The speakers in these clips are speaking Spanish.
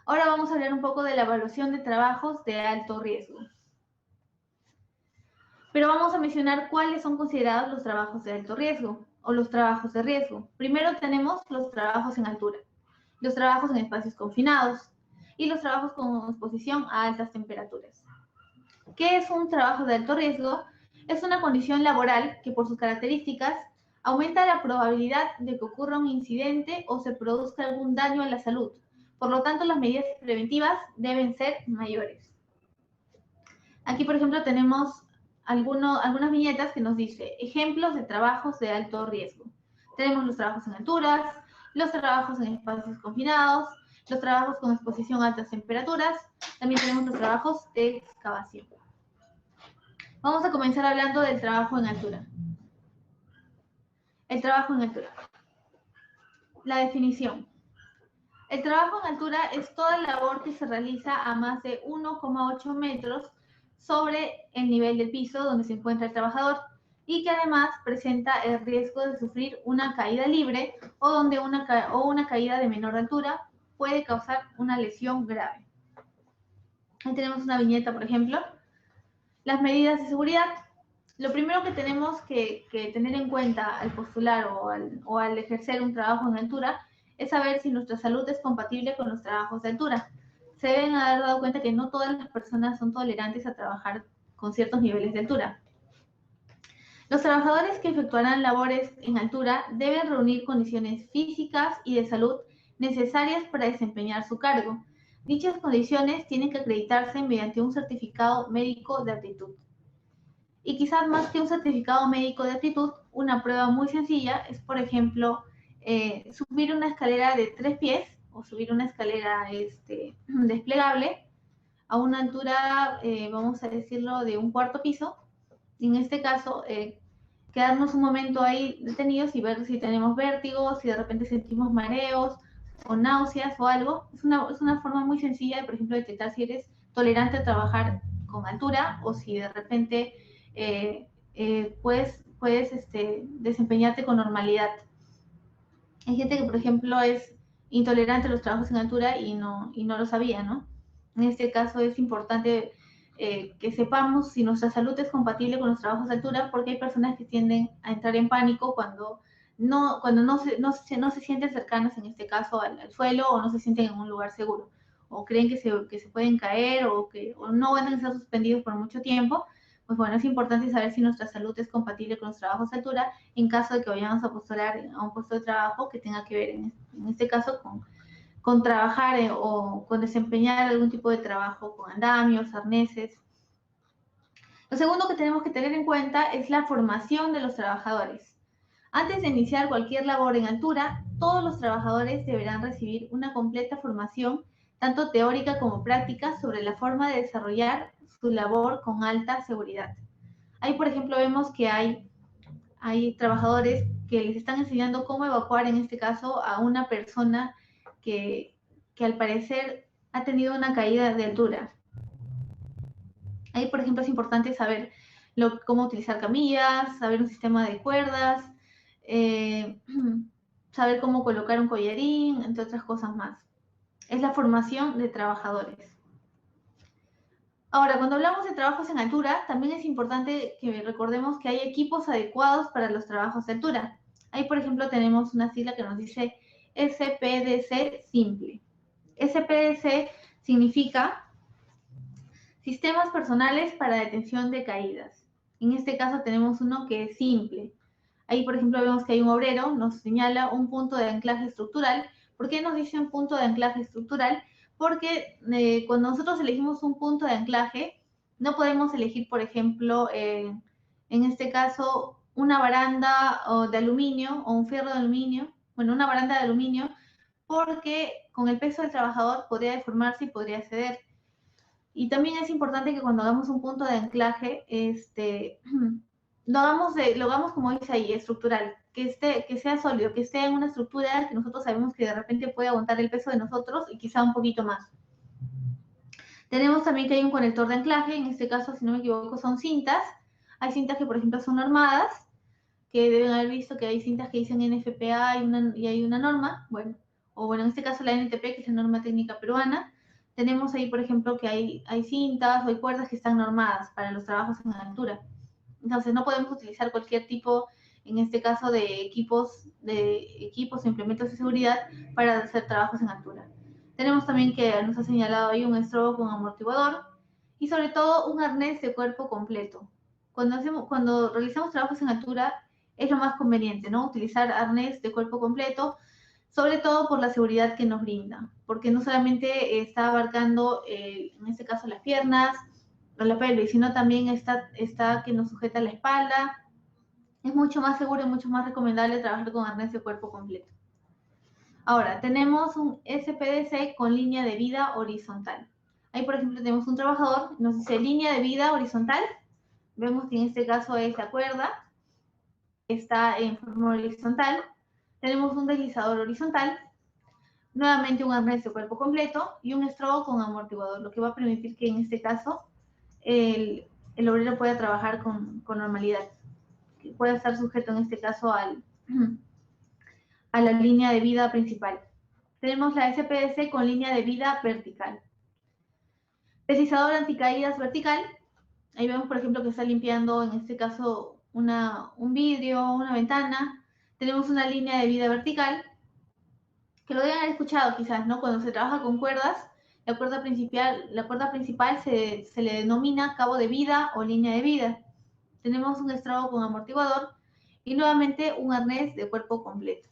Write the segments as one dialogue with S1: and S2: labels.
S1: Ahora vamos a hablar un poco de la evaluación de trabajos de alto riesgo. Pero vamos a mencionar cuáles son considerados los trabajos de alto riesgo o los trabajos de riesgo. Primero tenemos los trabajos en altura, los trabajos en espacios confinados y los trabajos con exposición a altas temperaturas. ¿Qué es un trabajo de alto riesgo? Es una condición laboral que por sus características aumenta la probabilidad de que ocurra un incidente o se produzca algún daño a la salud. Por lo tanto, las medidas preventivas deben ser mayores. Aquí, por ejemplo, tenemos algunas viñetas que nos dice ejemplos de trabajos de alto riesgo. Tenemos los trabajos en alturas, los trabajos en espacios confinados, los trabajos con exposición a altas temperaturas, también tenemos los trabajos de excavación. Vamos a comenzar hablando del trabajo en altura. El trabajo en altura. La definición. El trabajo en altura es toda labor que se realiza a más de 1,8 metros sobre el nivel del piso donde se encuentra el trabajador y que además presenta el riesgo de sufrir una caída libre o donde una caída de menor altura puede causar una lesión grave. Ahí tenemos una viñeta, por ejemplo. Las medidas de seguridad. Lo primero que tenemos que tener en cuenta al postular o al ejercer un trabajo en altura es saber si nuestra salud es compatible con los trabajos de altura. Se deben haber dado cuenta que no todas las personas son tolerantes a trabajar con ciertos niveles de altura. Los trabajadores que efectuarán labores en altura deben reunir condiciones físicas y de salud necesarias para desempeñar su cargo. Dichas condiciones tienen que acreditarse mediante un certificado médico de aptitud. Y quizás más que un certificado médico de aptitud, una prueba muy sencilla es, por ejemplo, subir una escalera de 3 pies o subir una escalera desplegable a una altura, vamos a decirlo, de un cuarto piso. Y en este caso, quedarnos un momento ahí detenidos y ver si tenemos vértigo, si de repente sentimos mareos o náuseas o algo. Es una forma muy sencilla, por ejemplo, de detectar si eres tolerante a trabajar con altura o si de repente puedes desempeñarte con normalidad. Hay gente que, por ejemplo, es intolerante a los trabajos en altura y no lo sabía, ¿no? En este caso es importante que sepamos si nuestra salud es compatible con los trabajos de altura, porque hay personas que tienden a entrar en pánico cuando no se sienten cercanas, en este caso, al suelo o no se sienten en un lugar seguro, o creen que se pueden caer o no van a ser suspendidos por mucho tiempo. Pues bueno, es importante saber si nuestra salud es compatible con los trabajos de altura en caso de que vayamos a postular a un puesto de trabajo que tenga que ver, en este caso, con trabajar o con desempeñar algún tipo de trabajo con andamios, arneses. Lo segundo que tenemos que tener en cuenta es la formación de los trabajadores. Antes de iniciar cualquier labor en altura, todos los trabajadores deberán recibir una completa formación, tanto teórica como práctica, sobre la forma de desarrollar su labor con alta seguridad. Ahí, por ejemplo, vemos que hay trabajadores que les están enseñando cómo evacuar, en este caso, a una persona que al parecer ha tenido una caída de altura. Ahí, por ejemplo, es importante saber cómo utilizar camillas, saber un sistema de cuerdas, saber cómo colocar un collarín, entre otras cosas más. Es la formación de trabajadores. Ahora, cuando hablamos de trabajos en altura, también es importante que recordemos que hay equipos adecuados para los trabajos de altura. Ahí, por ejemplo, tenemos una sigla que nos dice SPDC simple. SPDC significa Sistemas Personales para Detención de Caídas. En este caso tenemos uno que es simple. Ahí, por ejemplo, vemos que hay un obrero, nos señala un punto de anclaje estructural. ¿Por qué nos dice un punto de anclaje estructural? Porque cuando nosotros elegimos un punto de anclaje, no podemos elegir, por ejemplo, en este caso, una baranda de aluminio o un fierro de aluminio, bueno, una baranda de aluminio, porque con el peso del trabajador podría deformarse y podría ceder. Y también es importante que cuando hagamos un punto de anclaje, lo hagamos como dice ahí, estructural, que sea sólido, que esté en una estructura que nosotros sabemos que de repente puede aguantar el peso de nosotros y quizá un poquito más. Tenemos también que hay un conector de anclaje, en este caso, si no me equivoco, son cintas. Hay cintas que, por ejemplo, son armadas, que deben haber visto que hay cintas que dicen NFPA y hay una norma, bueno, en este caso la NTP, que es la norma técnica peruana. Tenemos ahí, por ejemplo, que hay cintas o hay cuerdas que están normadas para los trabajos en altura. Entonces, no podemos utilizar cualquier tipo, en este caso, de equipos o implementos de seguridad para hacer trabajos en altura. Tenemos también que nos ha señalado ahí un estrobo con amortiguador y sobre todo un arnés de cuerpo completo. Cuando realizamos trabajos en altura es lo más conveniente, ¿no? Utilizar arnés de cuerpo completo, sobre todo por la seguridad que nos brinda, porque no solamente está abarcando, en este caso, las piernas, la pelvis, sino también está que nos sujeta la espalda. Es mucho más seguro y mucho más recomendable trabajar con arnés de cuerpo completo. Ahora, tenemos un SPDC con línea de vida horizontal. Ahí, por ejemplo, tenemos un trabajador, nos dice línea de vida horizontal. Vemos que en este caso es la cuerda, está en forma horizontal. Tenemos un deslizador horizontal, nuevamente un arnés de cuerpo completo y un estrobo con amortiguador, lo que va a permitir que en este caso el obrero pueda trabajar con normalidad, que pueda estar sujeto en este caso a la línea de vida principal. Tenemos la SPDC con línea de vida vertical. Deslizador anticaídas vertical. Ahí vemos, por ejemplo, que está limpiando, en este caso, un vidrio, una ventana. Tenemos una línea de vida vertical, que lo deben haber escuchado quizás, ¿no? Cuando se trabaja con cuerdas, la cuerda principal se le denomina cabo de vida o línea de vida. Tenemos un estrobo con amortiguador y nuevamente un arnés de cuerpo completo.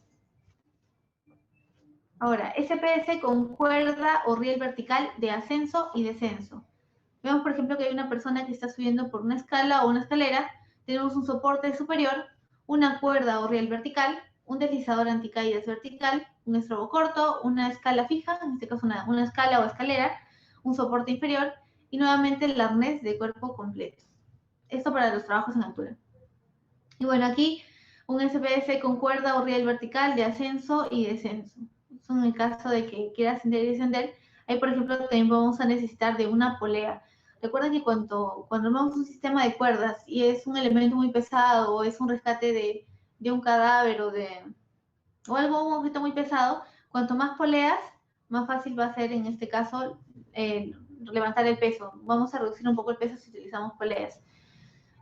S1: Ahora, SPDC con cuerda o riel vertical de ascenso y descenso. Vemos, por ejemplo, que hay una persona que está subiendo por una escala o una escalera. Tenemos un soporte superior, una cuerda o riel vertical, un deslizador anticaídas vertical, un estrobo corto, una escala fija, en este caso una escala o escalera, un soporte inferior y nuevamente el arnés de cuerpo completo. Esto para los trabajos en altura. Y bueno, aquí un SPDC con cuerda o riel vertical de ascenso y descenso. Eso en el caso de que quiera ascender y descender. Ahí, por ejemplo, también vamos a necesitar de una polea. Recuerden que cuando armamos un sistema de cuerdas y es un elemento muy pesado o es un rescate de un cadáver o algo, un objeto muy pesado, cuanto más poleas, más fácil va a ser en este caso levantar el peso. Vamos a reducir un poco el peso si utilizamos poleas.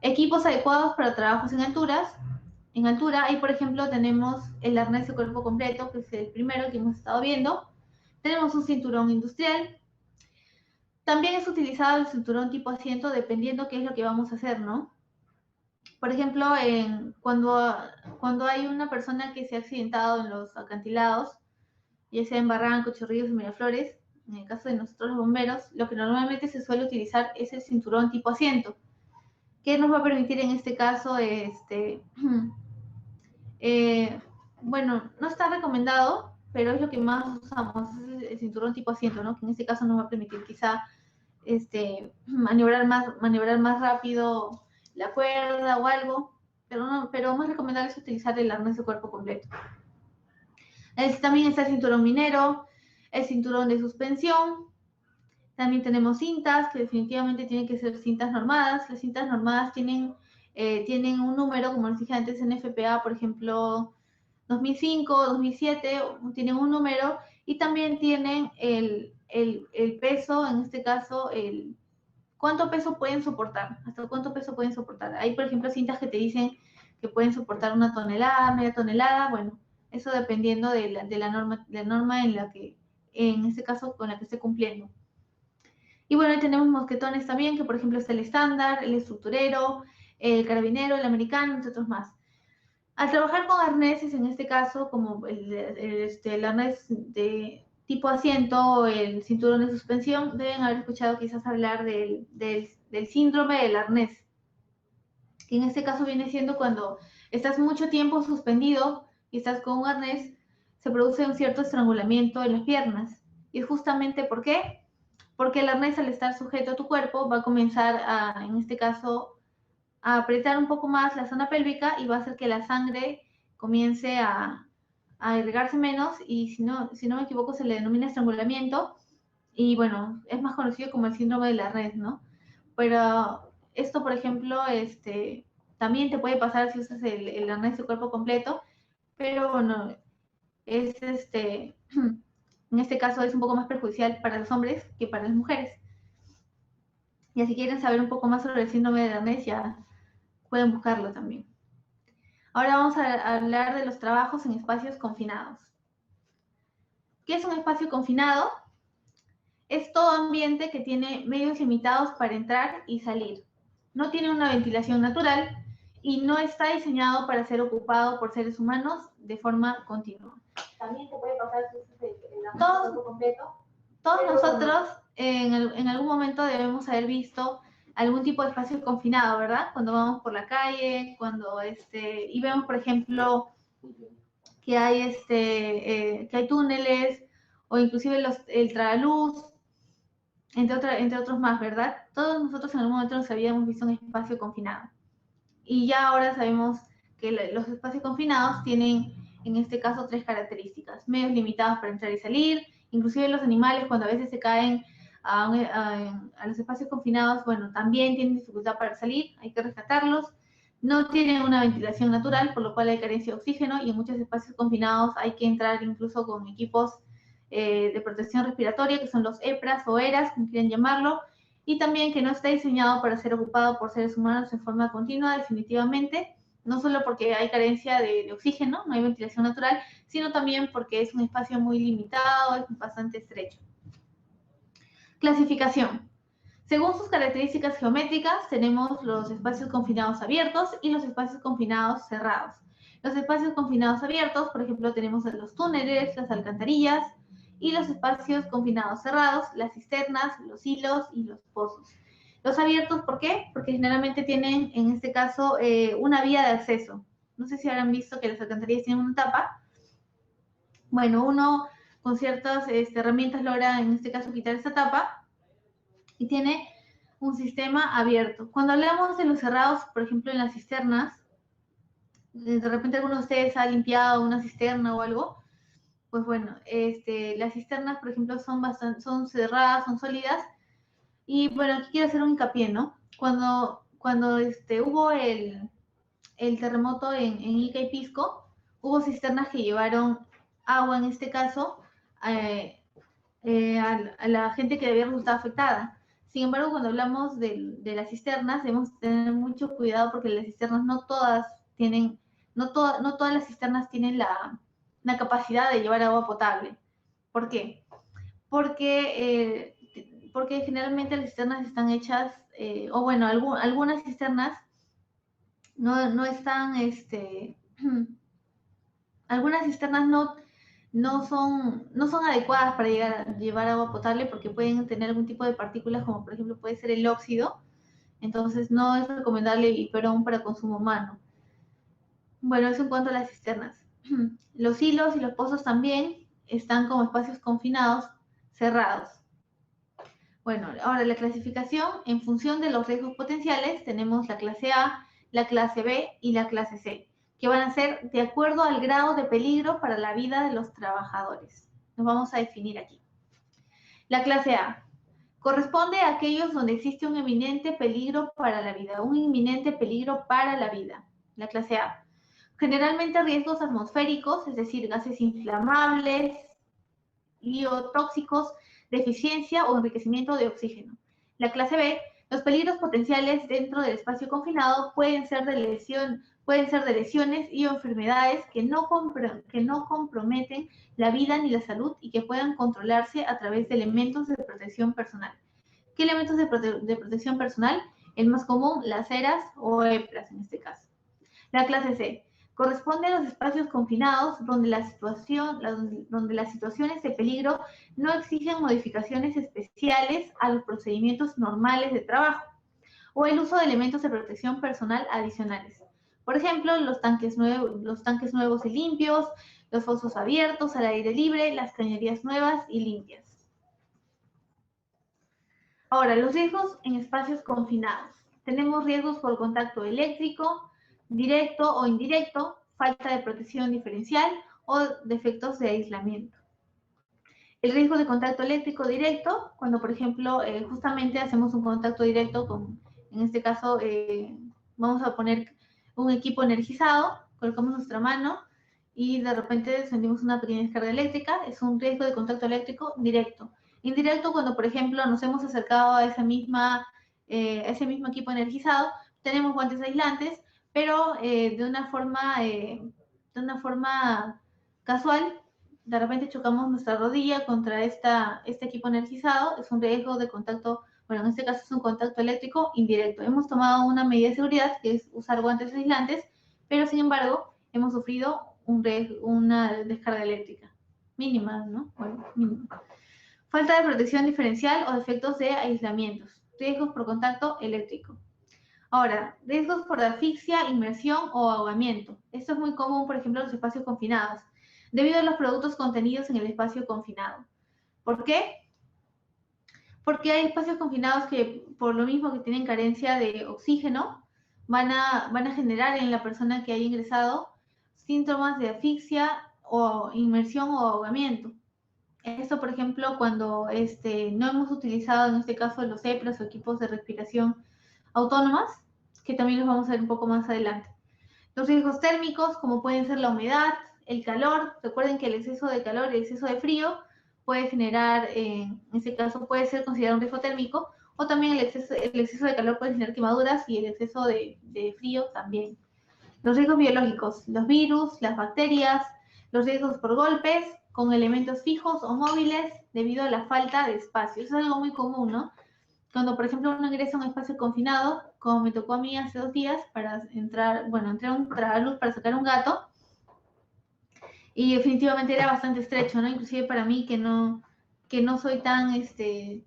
S1: Equipos adecuados para trabajos en alturas. En altura, ahí por ejemplo tenemos el arnés de cuerpo completo, que es el primero que hemos estado viendo. Tenemos un cinturón industrial. También es utilizado el cinturón tipo asiento dependiendo qué es lo que vamos a hacer, ¿no? Por ejemplo, cuando hay una persona que se ha accidentado en los acantilados, ya sea en Barranco, Chorrillos y Miraflores, en el caso de nosotros los bomberos, lo que normalmente se suele utilizar es el cinturón tipo asiento, que nos va a permitir en este caso, bueno, no está recomendado, pero es lo que más usamos, es el cinturón tipo asiento, ¿no? Que en este caso nos va a permitir quizá maniobrar más rápido la cuerda o algo, pero más recomendable es utilizar el arnés de cuerpo completo. También está el cinturón minero, el cinturón de suspensión. También tenemos cintas, que definitivamente tienen que ser cintas normadas. Las cintas normadas tienen un número, como les dije antes, en FPA, por ejemplo, 2005, 2007, tienen un número y también tienen el peso, en este caso, cuánto peso pueden soportar, hasta cuánto peso pueden soportar. Hay, por ejemplo, cintas que te dicen que pueden soportar 1 tonelada, media tonelada, bueno, eso dependiendo de la norma en la que, en este caso, con la que esté cumpliendo. Y bueno, ahí tenemos mosquetones también, que por ejemplo está el estándar, el estructurero, el carabinero, el americano, entre otros más. Al trabajar con arneses, en este caso, como el arnés de tipo asiento, el cinturón de suspensión, deben haber escuchado quizás hablar del síndrome del arnés, que en este caso viene siendo cuando estás mucho tiempo suspendido y estás con un arnés, se produce un cierto estrangulamiento en las piernas. Y es justamente ¿por qué? Porque el arnés, al estar sujeto a tu cuerpo, va a comenzar en este caso, a apretar un poco más la zona pélvica y va a hacer que la sangre comience a irrigarse menos y si no me equivoco se le denomina estrangulamiento y bueno, es más conocido como el síndrome de la red, ¿no? Pero esto, por ejemplo, también te puede pasar si usas el arnés de cuerpo completo, pero bueno, es En este caso es un poco más perjudicial para los hombres que para las mujeres. Y si quieren saber un poco más sobre el síndrome de Ernest, ya pueden buscarlo también. Ahora vamos a hablar de los trabajos en espacios confinados. ¿Qué es un espacio confinado? Es todo ambiente que tiene medios limitados para entrar y salir. No tiene una ventilación natural y no está diseñado para ser ocupado por seres humanos de forma continua.
S2: También te puede pasar el completo.
S1: Todos nosotros en algún momento debemos haber visto algún tipo de espacio confinado, ¿verdad? Cuando vamos por la calle, cuando y vemos, por ejemplo, que hay que hay túneles o inclusive el tragaluz, entre otros más, ¿verdad? Todos nosotros en algún momento nos habíamos visto un espacio confinado. Y ya ahora sabemos que los espacios confinados tienen, en este caso, 3 características. Medios limitados para entrar y salir, inclusive los animales cuando a veces se caen a los espacios confinados, bueno, también tienen dificultad para salir, hay que rescatarlos. No tienen una ventilación natural, por lo cual hay carencia de oxígeno y en muchos espacios confinados hay que entrar incluso con equipos de protección respiratoria, que son los EPRAS o ERAS, como quieren llamarlo, y también que no está diseñado para ser ocupado por seres humanos en forma continua, definitivamente, no solo porque hay carencia de oxígeno, no hay ventilación natural, sino también porque es un espacio muy limitado, es bastante estrecho. Clasificación. Según sus características geométricas, tenemos los espacios confinados abiertos y los espacios confinados cerrados. Los espacios confinados abiertos, por ejemplo, tenemos los túneles, las alcantarillas, y los espacios confinados cerrados, las cisternas, los hilos y los pozos. Los abiertos, ¿por qué? Porque generalmente tienen, en este caso, una vía de acceso. No sé si habrán visto que las alcantarillas tienen una tapa. Bueno, uno con ciertas herramientas logra, en este caso, quitar esa tapa y tiene un sistema abierto. Cuando hablamos de los cerrados, por ejemplo, en las cisternas, de repente alguno de ustedes ha limpiado una cisterna o algo, pues bueno, las cisternas, por ejemplo, son cerradas, son sólidas. Y bueno, aquí quiero hacer un hincapié, ¿no? Cuando hubo el terremoto en Ica y Pisco, hubo cisternas que llevaron agua, en este caso, a la gente que había resultado afectada. Sin embargo, cuando hablamos de las cisternas, debemos tener mucho cuidado porque las cisternas no todas tienen, no todas las cisternas tienen la capacidad de llevar agua potable. ¿Por qué? Porque generalmente las cisternas están hechas, o bueno, algunas cisternas no están, algunas cisternas no son adecuadas para llevar agua potable porque pueden tener algún tipo de partículas, como por ejemplo puede ser el óxido, entonces no es recomendable el biberón para consumo humano. Bueno, eso en cuanto a las cisternas. Los hilos y los pozos también están como espacios confinados, cerrados. Bueno, ahora la clasificación, en función de los riesgos potenciales, tenemos la clase A, la clase B y la clase C, que van a ser de acuerdo al grado de peligro para la vida de los trabajadores. Nos vamos a definir aquí. La clase A corresponde a aquellos donde existe un inminente peligro para la vida, un inminente peligro para la vida. La clase A. Generalmente riesgos atmosféricos, es decir, gases inflamables, biotóxicos, deficiencia o enriquecimiento de oxígeno. La clase B, los peligros potenciales dentro del espacio confinado pueden ser de lesiones y enfermedades que no comprometen la vida ni la salud y que puedan controlarse a través de elementos de protección personal. ¿Qué elementos de protección personal? El más común, las ERAS o EPRAS en este caso. La clase C corresponde a los espacios confinados donde las situaciones de peligro no exigen modificaciones especiales a los procedimientos normales de trabajo o el uso de elementos de protección personal adicionales. Por ejemplo, los tanques nuevos y limpios, los fosos abiertos al aire libre, las cañerías nuevas y limpias. Ahora, los riesgos en espacios confinados. Tenemos riesgos por contacto eléctrico, directo o indirecto, falta de protección diferencial o defectos de aislamiento. El riesgo de contacto eléctrico directo, cuando por ejemplo justamente hacemos un contacto directo con, en este caso, vamos a poner un equipo energizado, colocamos nuestra mano y de repente sentimos una pequeña descarga eléctrica, es un riesgo de contacto eléctrico directo. Indirecto, cuando por ejemplo nos hemos acercado a ese mismo equipo energizado, tenemos guantes aislantes, pero de una forma casual, de repente chocamos nuestra rodilla contra este equipo energizado, es un riesgo de contacto, bueno, en este caso es un contacto eléctrico indirecto. Hemos tomado una medida de seguridad, que es usar guantes aislantes, pero sin embargo hemos sufrido una descarga eléctrica mínima, ¿no? Bueno, mínima. Falta de protección diferencial o defectos de aislamientos. Riesgos por contacto eléctrico. Ahora, riesgos por asfixia, inmersión o ahogamiento. Esto es muy común, por ejemplo, en los espacios confinados, debido a los productos contenidos en el espacio confinado. ¿Por qué? Porque hay espacios confinados que, por lo mismo que tienen carencia de oxígeno, van a generar en la persona que haya ingresado síntomas de asfixia o inmersión o ahogamiento. Esto, por ejemplo, cuando no hemos utilizado, en este caso, los EPRAs o equipos de respiración autónomas, que también los vamos a ver un poco más adelante. Los riesgos térmicos, como pueden ser la humedad, el calor. Recuerden que el exceso de calor y el exceso de frío puede generar, en este caso, puede ser considerado un riesgo térmico, o también el exceso de calor puede generar quemaduras y el exceso de frío también. Los riesgos biológicos, los virus, las bacterias, los riesgos por golpes con elementos fijos o móviles debido a la falta de espacio. Eso es algo muy común, ¿no? Cuando, por ejemplo, uno ingresa a un espacio confinado, como me tocó a mí hace 2 días, para entrar, entré a un tragaluz para sacar un gato, y definitivamente era bastante estrecho, ¿no? Inclusive para mí que no soy tan, que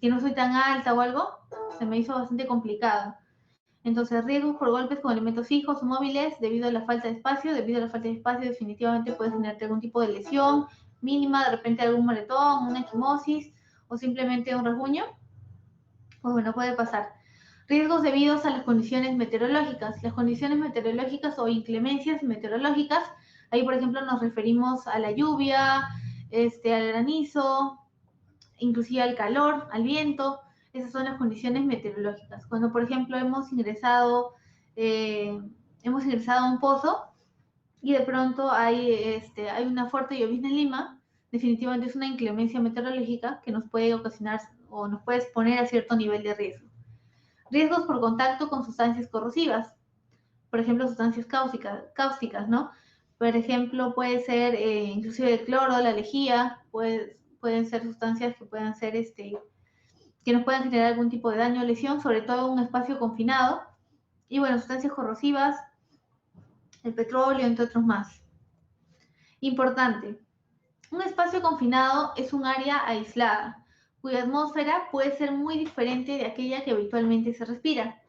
S1: no soy tan alta o algo, se me hizo bastante complicado. Entonces, riesgos por golpes con elementos fijos o móviles debido a la falta de espacio. Debido a la falta de espacio, definitivamente puedes generarte algún tipo de lesión mínima, de repente algún moretón, una equimosis o simplemente un rasguño. Pues bueno, puede pasar. Riesgos debidos a las condiciones meteorológicas. Las condiciones meteorológicas o inclemencias meteorológicas, ahí por ejemplo nos referimos a la lluvia, al granizo, inclusive al calor, al viento. Esas son las condiciones meteorológicas. Cuando por ejemplo hemos ingresado a un pozo y de pronto hay una fuerte llovizna en Lima, definitivamente es una inclemencia meteorológica que nos puede ocasionar o nos puede exponer a cierto nivel de riesgo. Riesgos por contacto con sustancias corrosivas, por ejemplo, sustancias cáusticas, ¿no? Por ejemplo, puede ser inclusive el cloro, la lejía, pueden ser sustancias que puedan ser, que nos puedan generar algún tipo de daño o lesión, sobre todo en un espacio confinado. Y bueno, sustancias corrosivas, el petróleo, entre otros más. Importante, un espacio confinado es un área aislada, cuya atmósfera puede ser muy diferente de aquella que habitualmente se respira.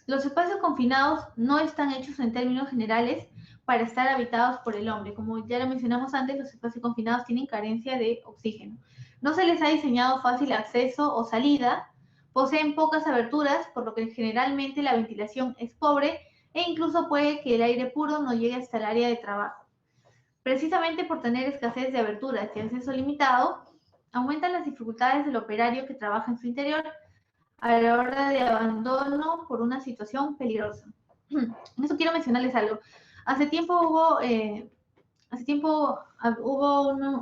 S1: Los espacios confinados no están hechos en términos generales para estar habitados por el hombre. Como ya lo mencionamos antes, los espacios confinados tienen carencia de oxígeno. No se les ha diseñado fácil acceso o salida, poseen pocas aberturas, por lo que generalmente la ventilación es pobre e incluso puede que el aire puro no llegue hasta el área de trabajo. Precisamente por tener escasez de aberturas y acceso limitado, aumentan las dificultades del operario que trabaja en su interior a la hora de abandono por una situación peligrosa. En eso quiero mencionarles algo. Hace tiempo hubo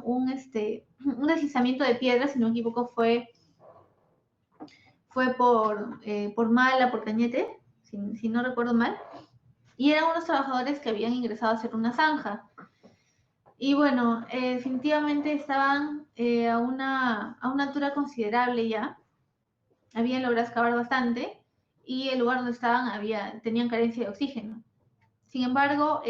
S1: un deslizamiento de piedras, si no me equivoco, fue por Mala, por Cañete, si no recuerdo mal, y eran unos trabajadores que habían ingresado a hacer una zanja. Y bueno, definitivamente estaban a una altura considerable ya, habían logrado excavar bastante y el lugar donde estaban tenían carencia de oxígeno. Sin embargo,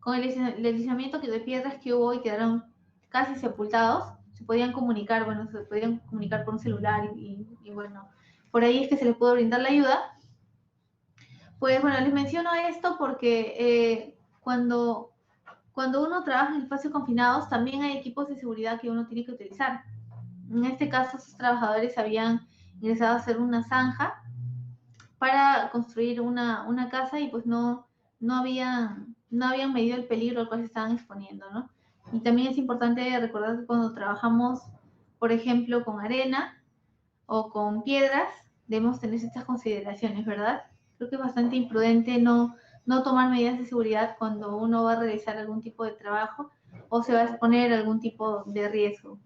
S1: con el deslizamiento de piedras que hubo y quedaron casi sepultados, se podían comunicar por un celular y bueno, por ahí es que se les pudo brindar la ayuda. Pues bueno, les menciono esto porque cuando uno trabaja en espacios confinados, también hay equipos de seguridad que uno tiene que utilizar. En este caso, sus trabajadores habían ingresado a hacer una zanja para construir una casa y pues no habían medido el peligro al cual se estaban exponiendo, ¿no? Y también es importante recordar que cuando trabajamos, por ejemplo, con arena o con piedras, debemos tener estas consideraciones, ¿verdad? Creo que es bastante imprudente no no tomar medidas de seguridad cuando uno va a realizar algún tipo de trabajo o se va a exponer a algún tipo de riesgo.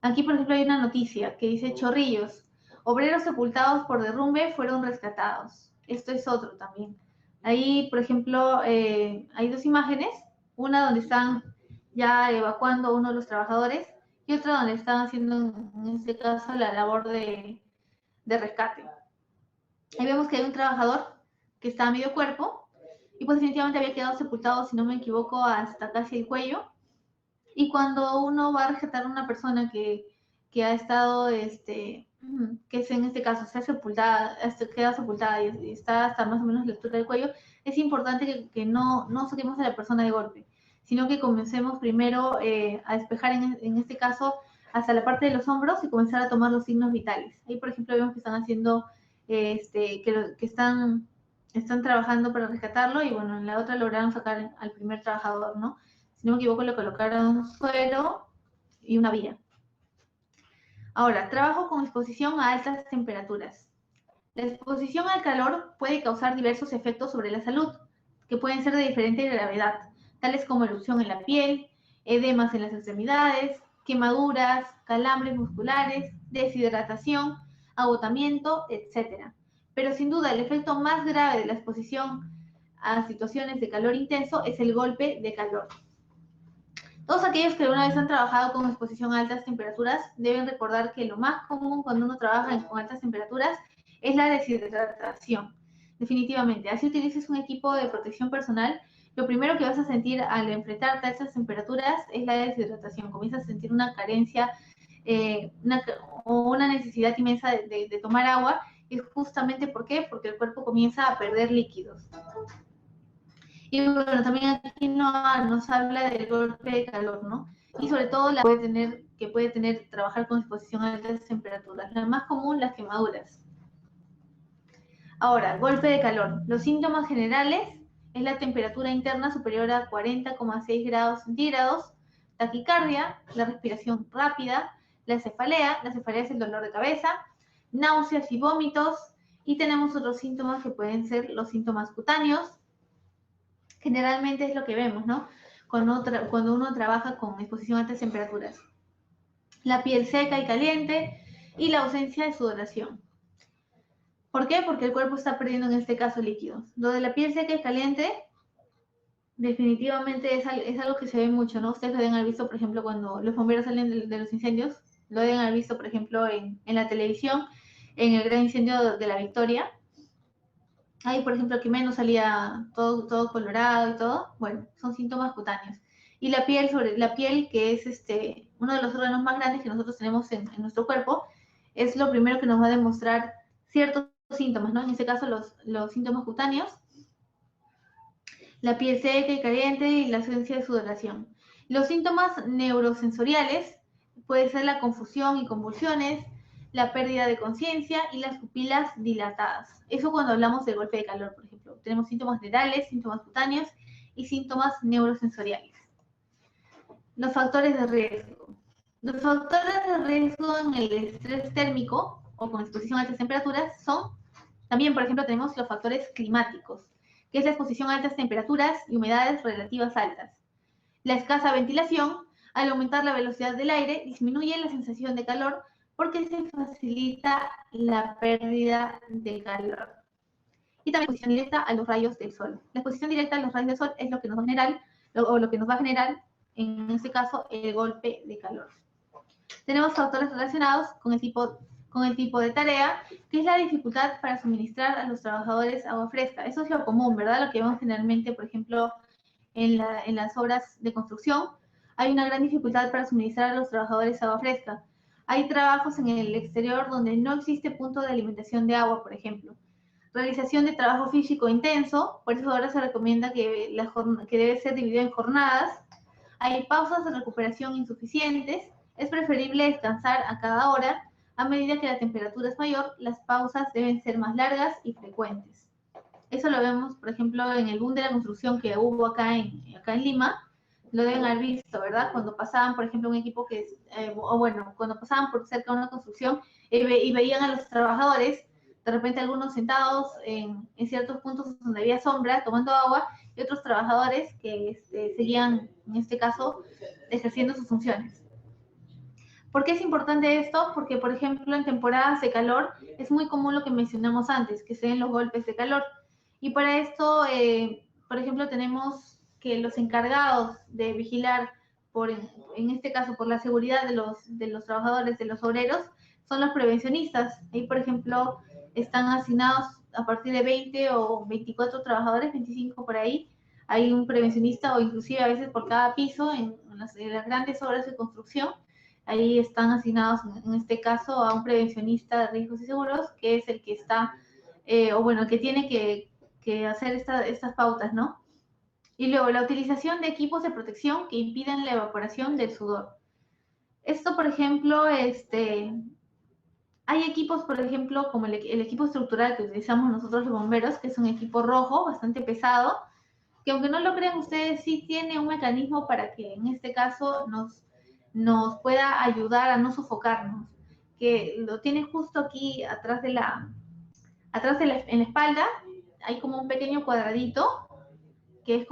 S1: Aquí, por ejemplo, hay una noticia que dice Chorrillos, obreros sepultados por derrumbe fueron rescatados. Esto es otro también. Ahí, por ejemplo, hay dos imágenes, una donde están ya evacuando a uno de los trabajadores y otra donde están haciendo, en este caso, la labor de rescate. Ahí vemos que hay un trabajador que está a medio cuerpo y pues definitivamente había quedado sepultado, si no me equivoco, hasta casi el cuello. Y cuando uno va a rescatar a una persona que ha estado, que es en este caso, queda sepultada y está hasta más o menos la altura del cuello, es importante que no saquemos a la persona de golpe, sino que comencemos primero a despejar, en este caso, hasta la parte de los hombros y comenzar a tomar los signos vitales. Ahí, por ejemplo, vemos que están haciendo, que están trabajando para rescatarlo y, bueno, en la otra lograron sacar al primer trabajador, ¿no? Si no me equivoco, le colocaron suero y una vía. Ahora, trabajo con exposición a altas temperaturas. La exposición al calor puede causar diversos efectos sobre la salud, que pueden ser de diferente gravedad, tales como erupción en la piel, edemas en las extremidades, quemaduras, calambres musculares, deshidratación, agotamiento, etc. Pero sin duda, el efecto más grave de la exposición a situaciones de calor intenso es el golpe de calor. Todos aquellos que alguna vez han trabajado con exposición a altas temperaturas deben recordar que lo más común cuando uno trabaja con altas temperaturas es la deshidratación. Definitivamente, así utilices un equipo de protección personal, lo primero que vas a sentir al enfrentarte a esas temperaturas es la deshidratación. Comienzas a sentir una carencia o una necesidad inmensa de tomar agua, y justamente ¿por qué? Porque el cuerpo comienza a perder líquidos. Y bueno, también aquí nos habla del golpe de calor, ¿no? Y sobre todo que puede tener trabajar con exposición a altas temperaturas. La más común, las quemaduras. Ahora, golpe de calor. Los síntomas generales es la temperatura interna superior a 40,6 grados centígrados, taquicardia, la respiración rápida, la cefalea es el dolor de cabeza, náuseas y vómitos, y tenemos otros síntomas que pueden ser los síntomas cutáneos. Generalmente es lo que vemos, ¿no? Cuando uno trabaja con exposición a altas temperaturas. La piel seca y caliente y la ausencia de sudoración. ¿Por qué? Porque el cuerpo está perdiendo en este caso líquidos. Lo de la piel seca y caliente definitivamente es algo que se ve mucho, ¿no? Ustedes lo deben haber visto, por ejemplo, cuando los bomberos salen de los incendios, lo deben haber visto, por ejemplo, en la televisión, en el gran incendio de la Victoria. Ahí, por ejemplo, que menos salía todo colorado y todo. Bueno, son síntomas cutáneos. Y la piel, que es uno de los órganos más grandes que nosotros tenemos en nuestro cuerpo, es lo primero que nos va a demostrar ciertos síntomas, ¿no? En este caso, los síntomas cutáneos, la piel seca y caliente y la ausencia de sudoración. Los síntomas neurosensoriales puede ser la confusión y convulsiones, la pérdida de conciencia y las pupilas dilatadas. Eso cuando hablamos del golpe de calor, por ejemplo. Tenemos síntomas neurales, síntomas cutáneos y síntomas neurosensoriales. Los factores de riesgo. Los factores de riesgo en el estrés térmico o con exposición a altas temperaturas son, también, por ejemplo, tenemos los factores climáticos, que es la exposición a altas temperaturas y humedades relativas altas. La escasa ventilación, al aumentar la velocidad del aire, disminuye la sensación de calor porque se facilita la pérdida de calor. Y también la exposición directa a los rayos del sol. La exposición directa a los rayos del sol es lo que nos va a generar, en este caso, el golpe de calor. Tenemos factores relacionados con el tipo de tarea, que es la dificultad para suministrar a los trabajadores agua fresca. Eso es lo común, ¿verdad? Lo que vemos generalmente, por ejemplo, en las obras de construcción. Hay una gran dificultad para suministrar a los trabajadores agua fresca. Hay trabajos en el exterior donde no existe punto de alimentación de agua, por ejemplo. Realización de trabajo físico intenso, por eso ahora se recomienda que debe ser dividido en jornadas. Hay pausas de recuperación insuficientes. Es preferible descansar a cada hora. A medida que la temperatura es mayor, las pausas deben ser más largas y frecuentes. Eso lo vemos, por ejemplo, en el boom de la construcción que hubo acá en Lima. Lo deben haber visto, ¿verdad? Cuando pasaban, por ejemplo, un equipo cuando pasaban por cerca de una construcción y veían a los trabajadores de repente algunos sentados en ciertos puntos donde había sombra, tomando agua, y otros trabajadores que seguían, en este caso, ejerciendo sus funciones. ¿Por qué es importante esto? Porque, por ejemplo, en temporadas de calor es muy común lo que mencionamos antes, que se den los golpes de calor. Y para esto, por ejemplo, tenemos que los encargados de vigilar, en este caso, por la seguridad de los trabajadores, de los obreros, son los prevencionistas. Ahí, por ejemplo, están asignados a partir de 20 o 24 trabajadores, 25 por ahí. Hay un prevencionista o inclusive a veces por cada piso en las grandes obras de construcción. Ahí están asignados, en este caso, a un prevencionista de riesgos y seguros, que es el que está, o bueno, que tiene que hacer estas pautas, ¿no? Y luego, la utilización de equipos de protección que impiden la evaporación del sudor. Esto, por ejemplo, hay equipos, por ejemplo, como el equipo estructural que utilizamos nosotros los bomberos, que es un equipo rojo, bastante pesado, que aunque no lo crean ustedes, sí tiene un mecanismo para que en este caso nos pueda ayudar a no sofocarnos, que lo tiene justo aquí atrás en la espalda, hay como un pequeño cuadradito, que es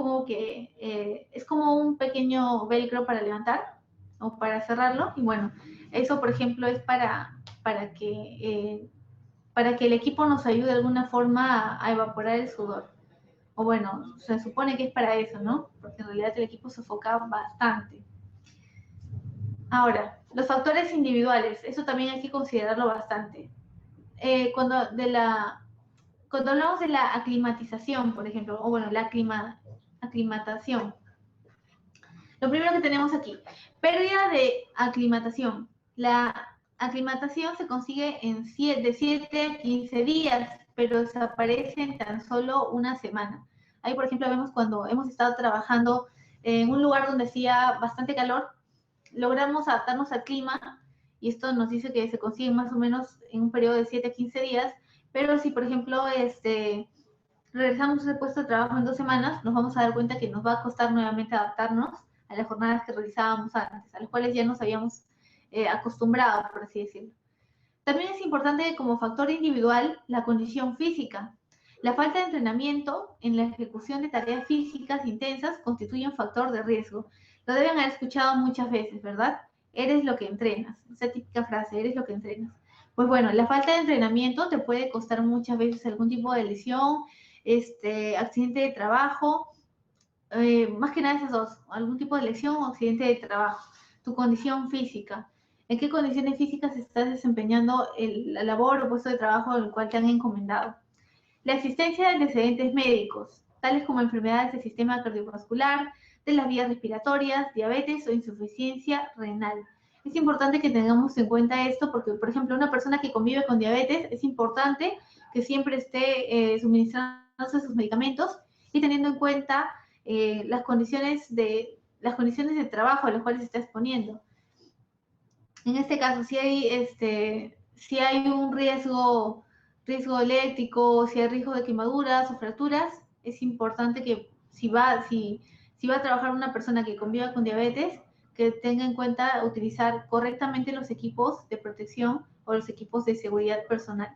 S1: como un pequeño velcro para levantar o para cerrarlo, y bueno, eso por ejemplo es para que el equipo nos ayude de alguna forma a evaporar el sudor. O bueno, se supone que es para eso, ¿no? Porque en realidad el equipo sofoca bastante. Ahora, los factores individuales, eso también hay que considerarlo bastante. Cuando hablamos de la aclimatización, por ejemplo, o bueno, la aclimatación, lo primero que tenemos aquí, pérdida de aclimatación. La aclimatación se consigue de 7 a 15 días, pero desaparece en tan solo una semana. Ahí, por ejemplo, vemos cuando hemos estado trabajando en un lugar donde hacía bastante calor, logramos adaptarnos al clima y esto nos dice que se consigue más o menos en un periodo de 7 a 15 días, pero si, por ejemplo, regresamos a ese puesto de trabajo en 2 semanas, nos vamos a dar cuenta que nos va a costar nuevamente adaptarnos a las jornadas que realizábamos antes, a las cuales ya nos habíamos acostumbrado, por así decirlo. También es importante como factor individual la condición física. La falta de entrenamiento en la ejecución de tareas físicas intensas constituye un factor de riesgo. Lo deben haber escuchado muchas veces, ¿verdad? Eres lo que entrenas. Esa típica frase, eres lo que entrenas. Pues bueno, la falta de entrenamiento te puede costar muchas veces algún tipo de lesión, accidente de trabajo, más que nada esas dos, algún tipo de lesión o accidente de trabajo, tu condición física. ¿En qué condiciones físicas estás desempeñando la labor o puesto de trabajo al cual te han encomendado? La existencia de antecedentes médicos, tales como enfermedades del sistema cardiovascular, de las vías respiratorias, diabetes o insuficiencia renal. Es importante que tengamos en cuenta esto porque, por ejemplo, una persona que convive con diabetes es importante que siempre esté suministrándose sus medicamentos y teniendo en cuenta las condiciones de trabajo a las cuales se está exponiendo. En este caso, si hay un riesgo eléctrico, si hay riesgo de quemaduras o fracturas, es importante que si va a trabajar una persona que conviva con diabetes, que tenga en cuenta utilizar correctamente los equipos de protección o los equipos de seguridad personal.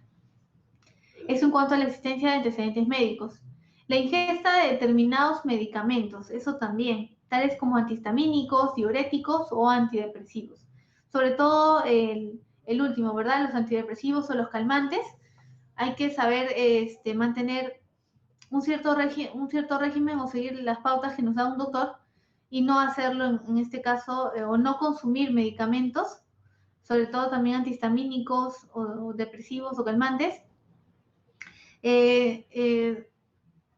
S1: Eso en cuanto a la existencia de antecedentes médicos. La ingesta de determinados medicamentos, eso también, tales como antihistamínicos, diuréticos o antidepresivos. Sobre todo el último, ¿verdad? Los antidepresivos o los calmantes. Hay que saber mantener un cierto régimen o seguir las pautas que nos da un doctor y no hacerlo en este caso o no consumir medicamentos, sobre todo también antihistamínicos o depresivos o calmantes,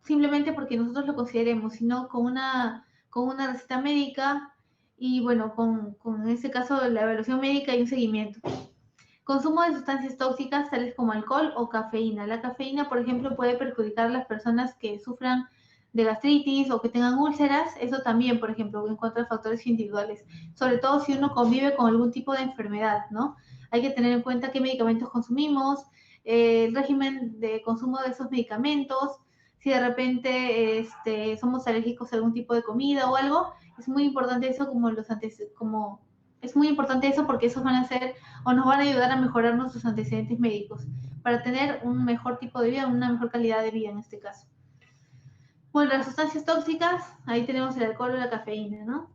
S1: simplemente porque nosotros lo consideremos, sino con una receta médica y bueno, en este caso la evaluación médica y un seguimiento. Consumo de sustancias tóxicas tales como alcohol o cafeína. La cafeína, por ejemplo, puede perjudicar a las personas que sufran de gastritis o que tengan úlceras. Eso también, por ejemplo, en cuanto a factores individuales. Sobre todo si uno convive con algún tipo de enfermedad, ¿no? Hay que tener en cuenta qué medicamentos consumimos, el régimen de consumo de esos medicamentos, si de repente somos alérgicos a algún tipo de comida o algo. Es muy importante eso como Es muy importante eso porque esos van a ser o nos van a ayudar a mejorar nuestros antecedentes médicos para tener un mejor tipo de vida, una mejor calidad de vida en este caso. Bueno, las sustancias tóxicas, ahí tenemos el alcohol o la cafeína, ¿no?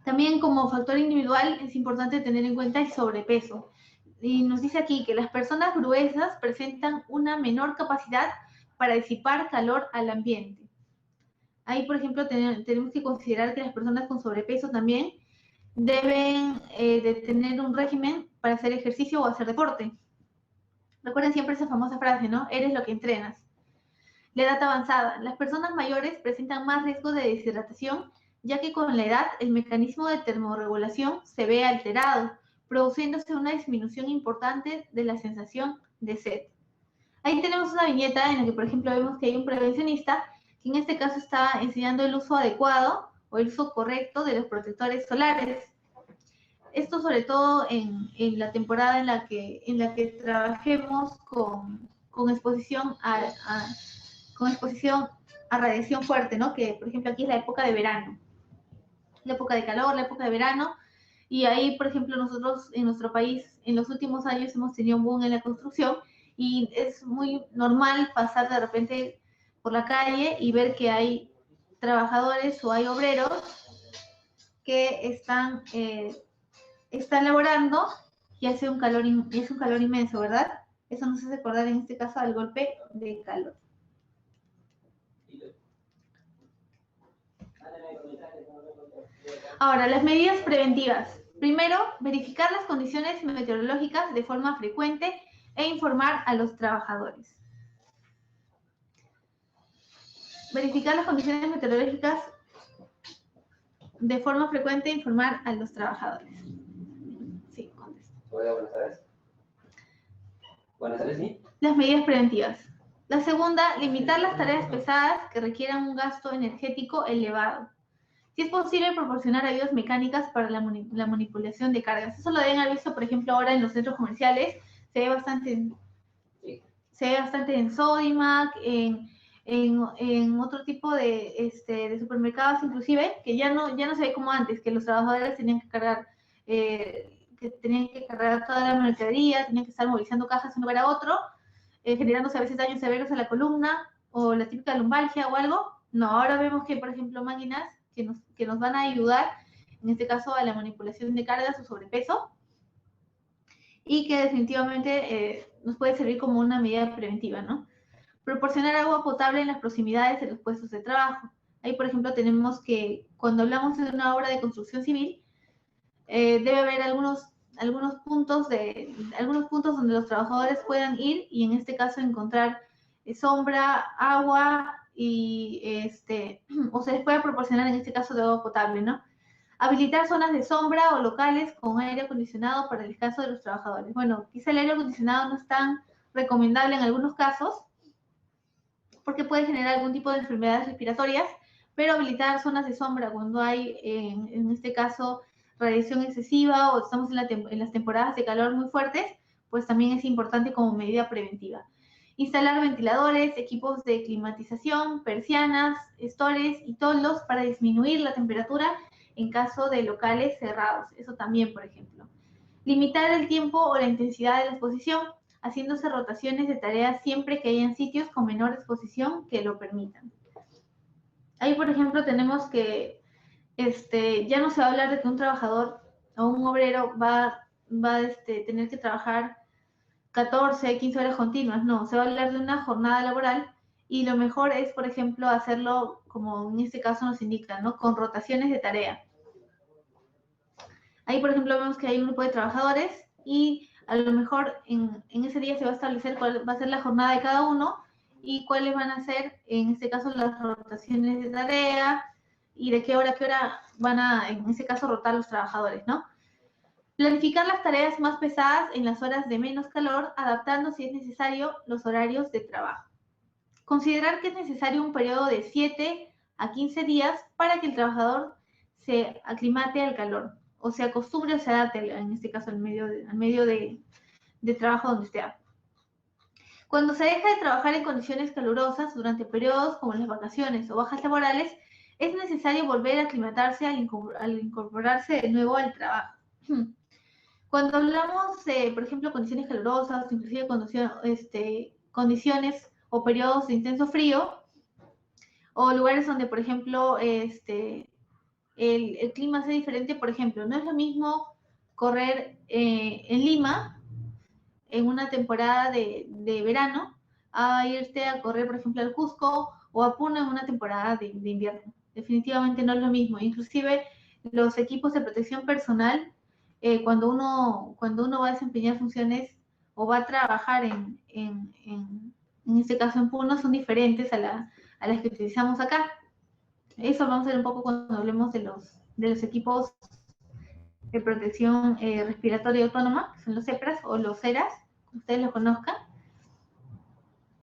S1: También como factor individual es importante tener en cuenta el sobrepeso. Y nos dice aquí que las personas gruesas presentan una menor capacidad para disipar calor al ambiente. Ahí, por ejemplo, tenemos que considerar que las personas con sobrepeso también deben de tener un régimen para hacer ejercicio o hacer deporte. Recuerden siempre esa famosa frase, ¿no? Eres lo que entrenas. La edad avanzada. Las personas mayores presentan más riesgo de deshidratación, ya que con la edad el mecanismo de termorregulación se ve alterado, produciéndose una disminución importante de la sensación de sed. Ahí tenemos una viñeta en la que, por ejemplo, vemos que hay un prevencionista que en este caso está enseñando el uso adecuado o el uso correcto de los protectores solares. Esto sobre todo en la temporada en la que trabajemos con exposición a radiación fuerte, ¿no? Que, por ejemplo, aquí es la época de verano, la época de calor, la época de verano, y ahí, por ejemplo, nosotros en nuestro país en los últimos años hemos tenido un boom en la construcción y es muy normal pasar de repente por la calle y ver que hay trabajadores o hay obreros que están laborando y hace un calor inmenso, ¿verdad? Eso nos hace acordar en este caso al golpe de calor. Ahora, las medidas preventivas. Primero, verificar las condiciones meteorológicas de forma frecuente e informar a los trabajadores. Verificar las condiciones meteorológicas de forma frecuente e informar a los trabajadores. Sí, contesto.
S3: Hola, buenas tardes. Buenas tardes, sí.
S1: Las medidas preventivas. La segunda, limitar las tareas pesadas que requieran un gasto energético elevado. Si es posible, proporcionar ayudas mecánicas para la manipulación de cargas. Eso lo deben haber visto, por ejemplo, ahora en los centros comerciales. Se ve bastante en Sodimac, en otro tipo de supermercados, inclusive, que ya no se ve como antes, que los trabajadores tenían que cargar toda la mercadería, tenían que estar movilizando cajas de un lugar a otro, generándose a veces daños severos a la columna o la típica lumbalgia o algo. No, ahora vemos que, por ejemplo, máquinas que nos van a ayudar, en este caso, a la manipulación de cargas o sobrepeso, y que definitivamente nos puede servir como una medida preventiva, ¿no? Proporcionar agua potable en las proximidades de los puestos de trabajo. Ahí, por ejemplo, tenemos que, cuando hablamos de una obra de construcción civil, debe haber algunos puntos donde los trabajadores puedan ir y en este caso encontrar sombra, agua y o se les puede proporcionar en este caso de agua potable, ¿no? Habilitar zonas de sombra o locales con aire acondicionado para el descanso de los trabajadores. Bueno, quizá el aire acondicionado no es tan recomendable en algunos casos porque puede generar algún tipo de enfermedades respiratorias, pero habilitar zonas de sombra cuando hay, en este caso, radiación excesiva o estamos en las temporadas de calor muy fuertes, pues también es importante como medida preventiva. Instalar ventiladores, equipos de climatización, persianas, estores y toldos para disminuir la temperatura en caso de locales cerrados. Eso también, por ejemplo. Limitar el tiempo o la intensidad de la exposición, haciéndose rotaciones de tareas siempre que hayan sitios con menor exposición que lo permitan. Ahí, por ejemplo, tenemos que ya no se va a hablar de que un trabajador o un obrero va a tener que trabajar 14, 15 horas continuas, no, se va a hablar de una jornada laboral y lo mejor es, por ejemplo, hacerlo como en este caso nos indica, ¿no? Con rotaciones de tarea. Ahí, por ejemplo, vemos que hay un grupo de trabajadores y a lo mejor en ese día se va a establecer cuál va a ser la jornada de cada uno y cuáles van a ser, en este caso, las rotaciones de tarea y de qué hora a qué hora van a, en ese caso, rotar los trabajadores, ¿no? Planificar las tareas más pesadas en las horas de menos calor, adaptando, si es necesario, los horarios de trabajo. Considerar que es necesario un periodo de 7 a 15 días para que el trabajador se aclimate al calor, o se acostumbre o se adapte, en este caso, al medio de trabajo donde esté. Cuando se deja de trabajar en condiciones calurosas durante periodos como las vacaciones o bajas laborales, es necesario volver a aclimatarse al incorporarse de nuevo al trabajo. Cuando hablamos, por ejemplo, condiciones calurosas, inclusive condiciones o periodos de intenso frío, o lugares donde, por ejemplo, el clima sea diferente, por ejemplo, no es lo mismo correr en Lima en una temporada de verano a irte a correr, por ejemplo, al Cusco o a Puno en una temporada de invierno. Definitivamente no es lo mismo. Inclusive los equipos de protección personal, cuando uno va a desempeñar funciones o va a trabajar en este caso en Puno, son diferentes a las que utilizamos acá. Eso vamos a ver un poco cuando hablemos de los equipos de protección respiratoria autónoma, que son los EPRAS o los ERAS, ustedes lo conozcan.